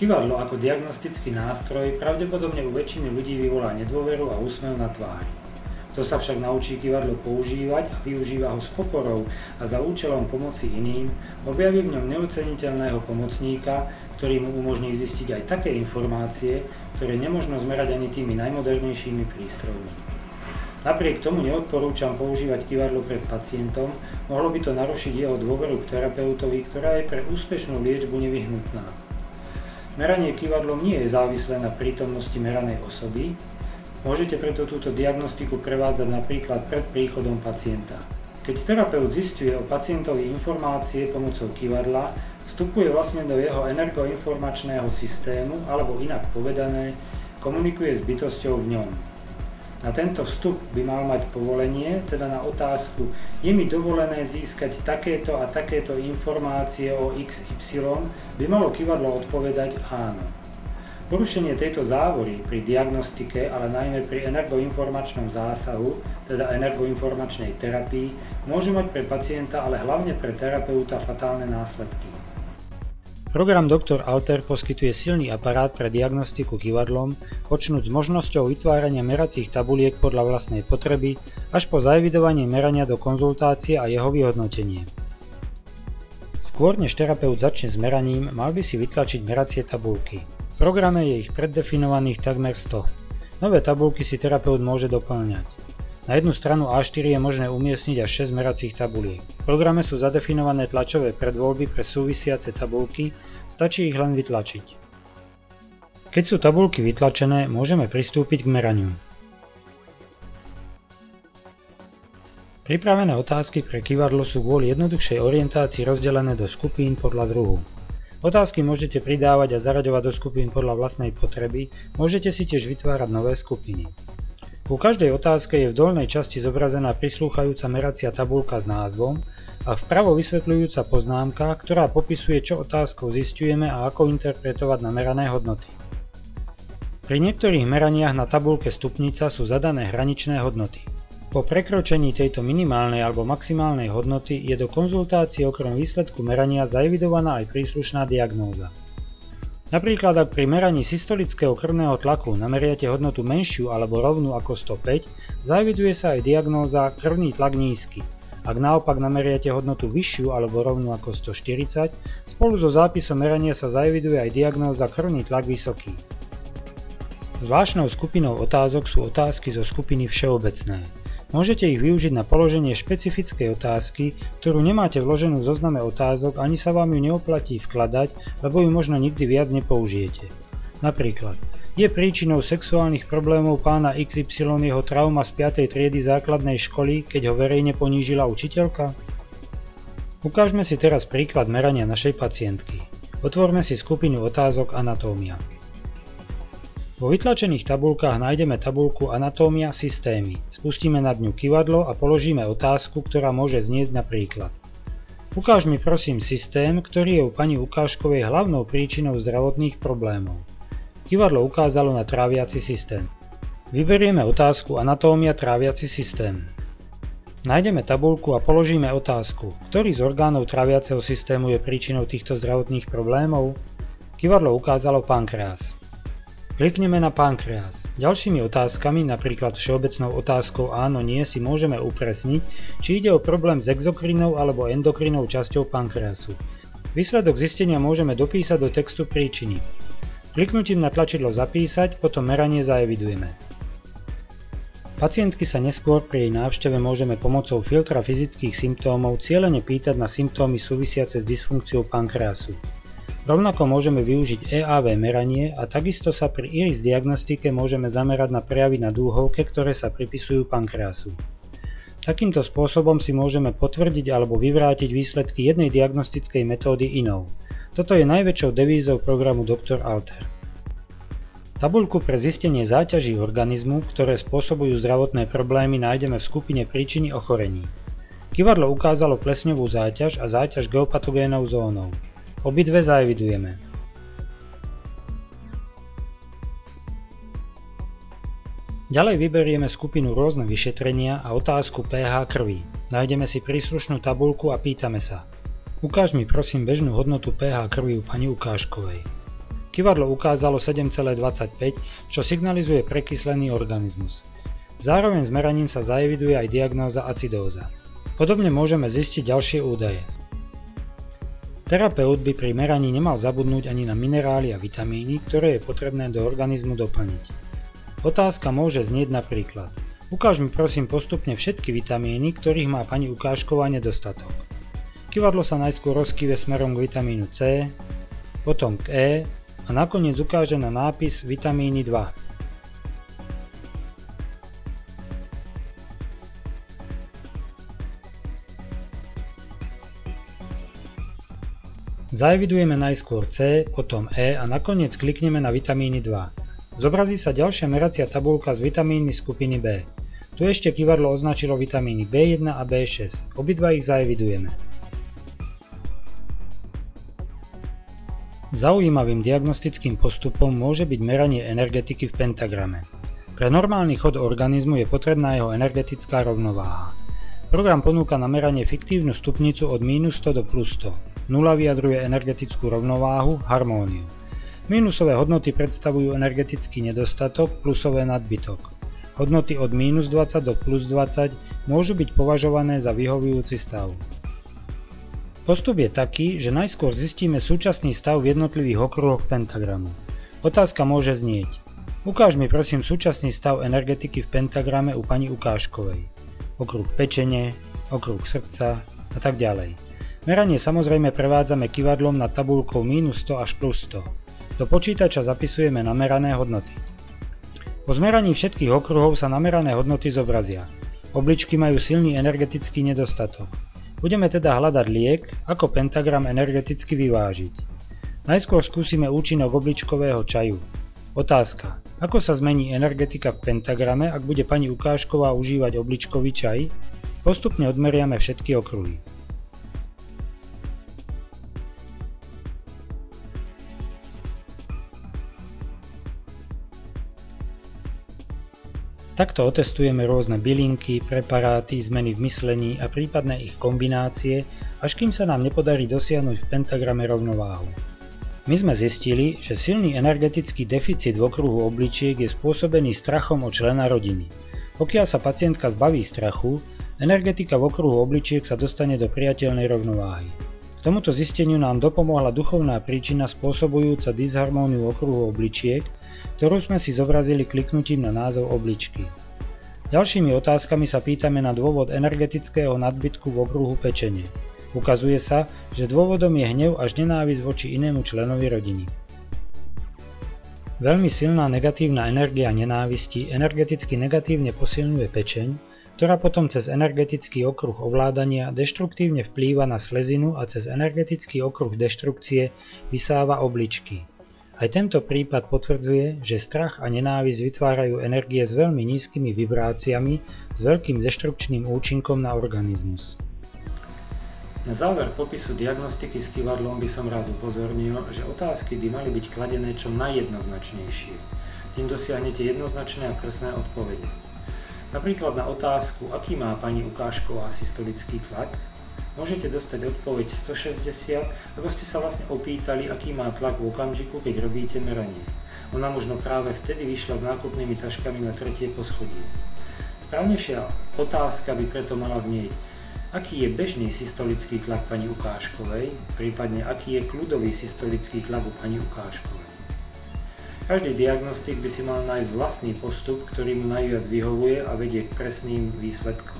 Kyvadlo ako diagnostický nástroj pravdepodobne u väčšiny ľudí vyvolá nedôveru a úsmev na tvári. Kto sa však naučí kyvadlo používať a využíva ho s pokorou a za účelom pomoci iným, objaví v ňom neoceniteľného pomocníka, ktorý mu umožní zistiť aj také informácie, ktoré nemožno zmerať ani tými najmodernejšími prístrojmi. Napriek tomu neodporúčam používať kyvadlo pred pacientom, mohlo by to narušiť jeho dôveru k terapeutovi, ktorá je pre úspešnú liečbu nevyhnutná. Meranie kyvadlom nie je závislé na prítomnosti meranej osoby, môžete preto túto diagnostiku prevádzať napríklad pred príchodom pacienta. Keď terapeut zisťuje o pacientovi informácie pomocou kyvadla, vstupuje vlastne do jeho energoinformačného systému, alebo inak povedané, komunikuje s bytosťou v ňom. Na tento vstup by mal mať povolenie, teda na otázku, je mi dovolené získať takéto a takéto informácie o XY, by malo kyvadlo odpovedať áno. Porušenie tejto závory pri diagnostike, ale najmä pri energoinformačnom zásahu, teda energoinformačnej terapii, môže mať pre pacienta, ale hlavne pre terapeuta fatálne následky. Program Dr. Alter poskytuje silný aparát pre diagnostiku kyvadlom, počnúť s možnosťou vytvárania meracích tabuliek podľa vlastnej potreby, až po zaevidovanie merania do konzultácie a jeho vyhodnotenie. Skôr než terapeut začne s meraním, mal by si vytlačiť meracie tabulky. V programe je ich preddefinovaných takmer 100. Nové tabulky si terapeut môže doplňať. Na jednu stranu A4 je možné umiestniť až 6 meracích tabuliek. V programe sú zadefinované tlačové predvoľby pre súvisiace tabulky, stačí ich len vytlačiť. Keď sú tabulky vytlačené, môžeme pristúpiť k meraniu. Pripravené otázky pre kyvadlo sú kvôli jednoduchšej orientácii rozdelené do skupín podľa druhu. Otázky môžete pridávať a zaraďovať do skupín podľa vlastnej potreby, môžete si tiež vytvárať nové skupiny. Ku každej otázke je v dolnej časti zobrazená prislúchajúca meracia tabuľka s názvom a vpravo vysvetľujúca poznámka, ktorá popisuje, čo otázkou zisťujeme a ako interpretovať namerané hodnoty. Pri niektorých meraniach na tabuľke stupnica sú zadané hraničné hodnoty. Po prekročení tejto minimálnej alebo maximálnej hodnoty je do konzultácie okrem výsledku merania zaevidovaná aj príslušná diagnóza. Napríklad ak pri meraní systolického krvného tlaku nameriate hodnotu menšiu alebo rovnú ako 105, zaeviduje sa aj diagnóza krvný tlak nízky. Ak naopak nameriate hodnotu vyššiu alebo rovnú ako 140, spolu so zápisom merania sa zaeviduje aj diagnóza krvný tlak vysoký. Zvláštnou skupinou otázok sú otázky zo skupiny všeobecné. Môžete ich využiť na položenie špecifickej otázky, ktorú nemáte vloženú v zozname otázok, ani sa vám ju neoplatí vkladať, lebo ju možno nikdy viac nepoužijete. Napríklad, je príčinou sexuálnych problémov pána XY jeho trauma z 5. triedy základnej školy, keď ho verejne ponížila učiteľka? Ukážme si teraz príklad merania našej pacientky. Otvorme si skupinu otázok anatómia. Vo vytlačených tabuľkách nájdeme tabuľku Anatómia systémy. Spustíme nad ňu kyvadlo a položíme otázku, ktorá môže znieť napríklad: Ukáž mi prosím systém, ktorý je u pani Ukážkovej hlavnou príčinou zdravotných problémov. Kyvadlo ukázalo na tráviaci systém. Vyberieme otázku Anatómia tráviaci systém. Nájdeme tabuľku a položíme otázku: Ktorý z orgánov tráviaceho systému je príčinou týchto zdravotných problémov? Kyvadlo ukázalo pankreas. Klikneme na pankreas. Ďalšími otázkami, napríklad všeobecnou otázkou áno, nie, si môžeme upresniť, či ide o problém s exokrinou alebo endokrinou časťou pankreasu. Výsledok zistenia môžeme dopísať do textu príčiny. Kliknutím na tlačidlo Zapísať, potom meranie zaevidujeme. Pacientky sa neskôr pri jej návšteve môžeme pomocou filtra fyzických symptómov cielene pýtať na symptómy súvisiace s dysfunkciou pankreasu. Rovnako môžeme využiť EAV meranie a takisto sa pri iris diagnostike môžeme zamerať na prejavy na dúhovke, ktoré sa pripisujú pankreasu. Takýmto spôsobom si môžeme potvrdiť alebo vyvrátiť výsledky jednej diagnostickej metódy inou. Toto je najväčšou devízou programu Dr. Alter. Tabuľku pre zistenie záťaží organizmu, ktoré spôsobujú zdravotné problémy, nájdeme v skupine príčiny ochorení. Kyvadlo ukázalo plesňovú záťaž a záťaž geopatogénou zónou. Obidve zaevidujeme. Ďalej vyberieme skupinu rôzne vyšetrenia a otázku pH krvi. Nájdeme si príslušnú tabuľku a pýtame sa: Ukáž mi prosím bežnú hodnotu pH krvi u pani Ukážkovej. Kyvadlo ukázalo 7,25, čo signalizuje prekyslený organizmus. Zároveň s meraním sa zaeviduje aj diagnóza acidóza. Podobne môžeme zistiť ďalšie údaje. Terapeut by pri meraní nemal zabudnúť ani na minerály a vitamíny, ktoré je potrebné do organizmu doplniť. Otázka môže znieť napríklad: ukáž mi prosím postupne všetky vitamíny, ktorých má pani Ukážková nedostatok. Kyvadlo sa najskôr rozkýve smerom k vitamínu C, potom k E a nakoniec ukáže na nápis vitamíny 2. Zaevidujeme najskôr C, potom E a nakoniec klikneme na vitamíny 2. Zobrazí sa ďalšia meracia tabuľka s vitamínmi skupiny B. Tu ešte kyvadlo označilo vitamíny B1 a B6, obidva ich zaevidujeme. Zaujímavým diagnostickým postupom môže byť meranie energetiky v pentagrame. Pre normálny chod organizmu je potrebná jeho energetická rovnováha. Program ponúka na meranie fiktívnu stupnicu od -100 do +100. Nula vyjadruje energetickú rovnováhu, harmóniu. Mínusové hodnoty predstavujú energetický nedostatok, plusové nadbytok. Hodnoty od -20 do +20 môžu byť považované za vyhovujúci stav. Postup je taký, že najskôr zistíme súčasný stav v jednotlivých okruhoch pentagramu. Otázka môže znieť: ukáž mi prosím súčasný stav energetiky v pentagrame u pani Ukážkovej. Okruh pečene, okruh srdca a tak ďalej. Meranie samozrejme prevádzame kyvadlom nad tabuľkou -100 až +100. Do počítača zapisujeme namerané hodnoty. Po zmeraní všetkých okruhov sa namerané hodnoty zobrazia. Obličky majú silný energetický nedostatok. Budeme teda hľadať liek, ako pentagram energeticky vyvážiť. Najskôr skúsime účinok obličkového čaju. Otázka: ako sa zmení energetika v pentagrame, ak bude pani Ukážková užívať obličkový čaj? Postupne odmeriame všetky okruhy. Takto otestujeme rôzne bylinky, preparáty, zmeny v myslení a prípadné ich kombinácie, až kým sa nám nepodarí dosiahnuť v pentagrame rovnováhu. My sme zistili, že silný energetický deficit v okruhu obličiek je spôsobený strachom o člena rodiny. Pokiaľ sa pacientka zbaví strachu, energetika v okruhu obličiek sa dostane do priateľnej rovnováhy. K tomuto zisteniu nám dopomohla duchovná príčina spôsobujúca disharmóniu okruhu obličiek, ktorú sme si zobrazili kliknutím na názov obličky. Ďalšími otázkami sa pýtame na dôvod energetického nadbytku v okruhu pečene. Ukazuje sa, že dôvodom je hnev až nenávisť voči inému členovi rodiny. Veľmi silná negatívna energia nenávisti energeticky negatívne posilňuje pečeň, ktorá potom cez energetický okruh ovládania deštruktívne vplýva na slezinu a cez energetický okruh deštrukcie vysáva obličky. Aj tento prípad potvrdzuje, že strach a nenávisť vytvárajú energie s veľmi nízkymi vibráciami s veľkým deštrukčným účinkom na organizmus. Na záver popisu diagnostiky s kyvadlom by som rád upozornil, že otázky by mali byť kladené čo najjednoznačnejšie. Tým dosiahnete jednoznačné a presné odpovede. Napríklad na otázku, aký má pani Ukážková systolický tlak, môžete dostať odpoveď 160, lebo ste sa vlastne opýtali, aký má tlak v okamžiku, keď robíte meranie. Ona možno práve vtedy vyšla s nákupnými taškami na 3. poschodie. Správnejšia otázka by preto mala znieť: aký je bežný systolický tlak pani Ukážkovej, prípadne aký je kľudový systolický tlak u pani Ukážkovej. Každý diagnostik by si mal nájsť vlastný postup, ktorý mu najviac vyhovuje a vedie k presným výsledkom.